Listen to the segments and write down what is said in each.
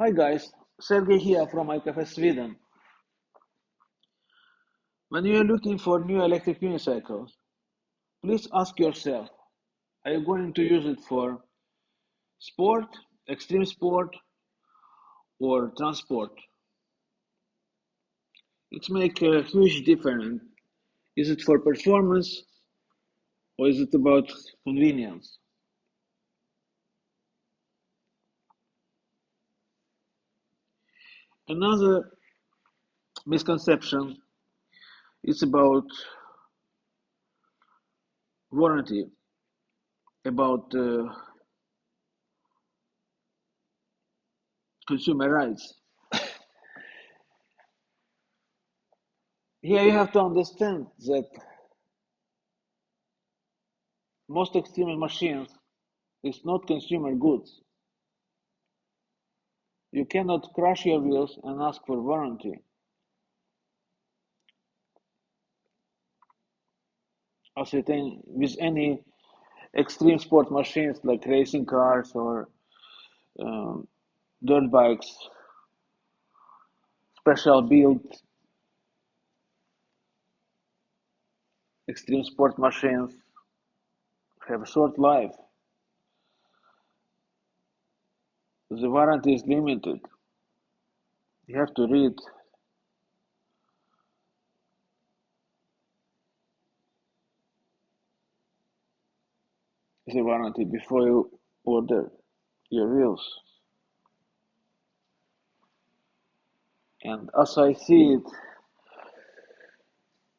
Hi guys, Sergey here from iCafe Sweden. When you are looking for new electric unicycles, please ask yourself, are you going to use it for sport, extreme sport, or transport? It makes a huge difference. Is it for performance or is it about convenience? Another misconception is about warranty, about consumer rights. Here you have to understand that most extreme machines is not consumer goods. You cannot crush your wheels and ask for warranty. As with any extreme sport machines like racing cars or um, dirt bikes, special built extreme sport machines have a short life. The warranty is limited. You have to read the warranty before you order your wheels. And as I see it,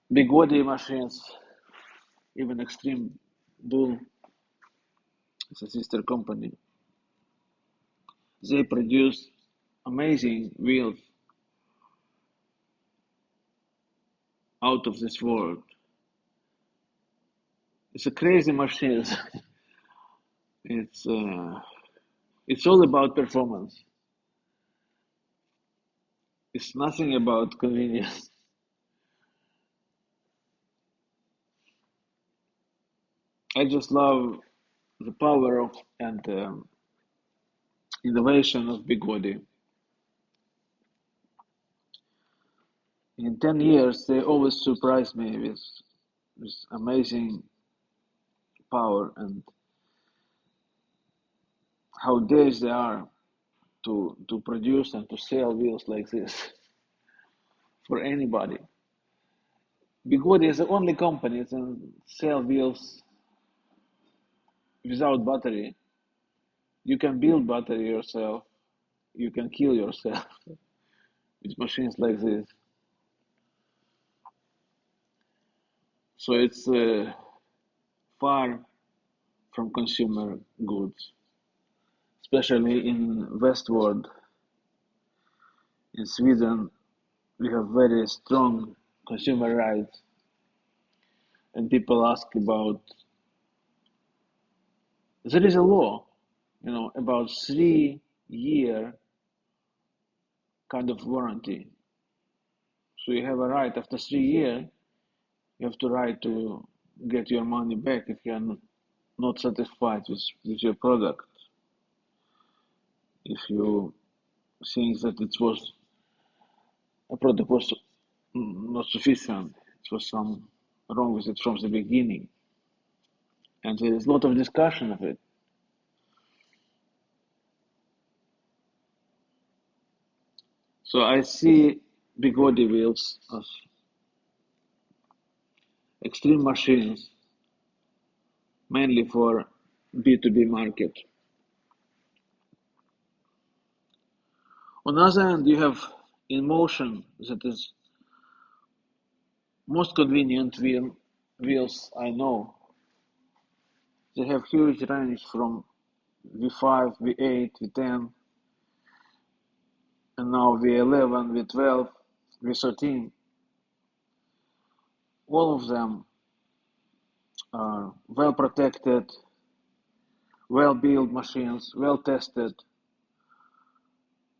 Begode machines, even Extreme Bull, is a sister company. They produce amazing wheels out of this world. It's a crazy machine. it's uh, it's all about performance. It's nothing about convenience. I just love the power of and innovation of Begode. In 10 years, they always surprise me with amazing power and how days they are to produce and to sell wheels like this for anybody. Begode is the only company that sell wheels without battery. You can build battery yourself. You can kill yourself with machines like this. So it's far from consumer goods, especially in Westward. In Sweden, we have very strong consumer rights, and people ask about. There is a law, about 3 year kind of warranty. So you have a right after 3 years, you have to right to get your money back if you are not satisfied with your product. If you think that it was a product was not sufficient, it was some wrong with it from the beginning, and there is a lot of discussion of it. So I see Begode wheels as extreme machines, mainly for B2B market. On the other hand, you have in motion that is most convenient wheels I know. They have huge range from V5, V8, V10, and now V11, V12, V13. All of them are well protected, well built machines, well tested.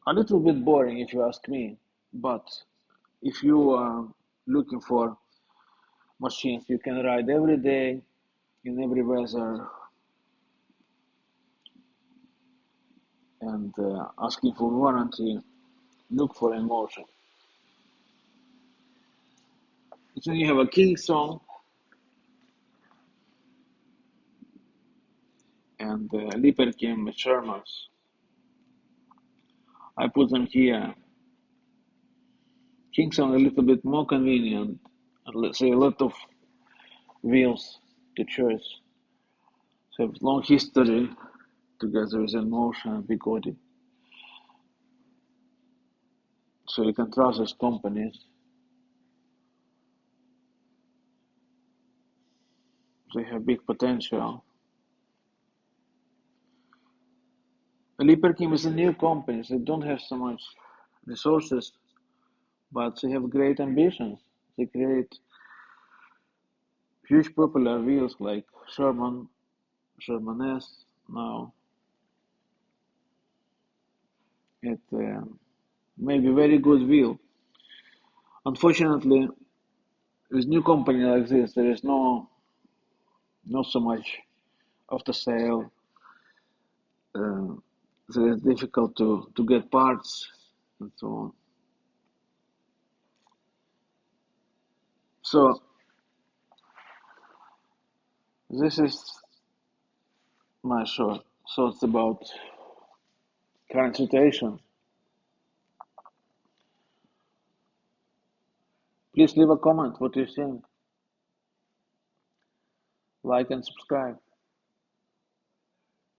A little bit boring if you ask me, but if you are looking for machines you can ride every day in every weather, and asking for warranty, look for emotion. So you have a King song and Liperkim Shermans. I put them here. King song a little bit more convenient. Let's say a lot of wheels to choose. So have long history together with emotion and Begode. So you can trust these companies. They have big potential. Liperkim is a new company. They don't have so much resources, but they have great ambitions. They create huge popular wheels like Sherman, Sherman S now. It may be very good wheel. Unfortunately, with new company like this, there is not so much after sale. Uh, so it's difficult to get parts and so on. So this is my short thoughts about current situation. Please leave a comment what you think. Like and subscribe.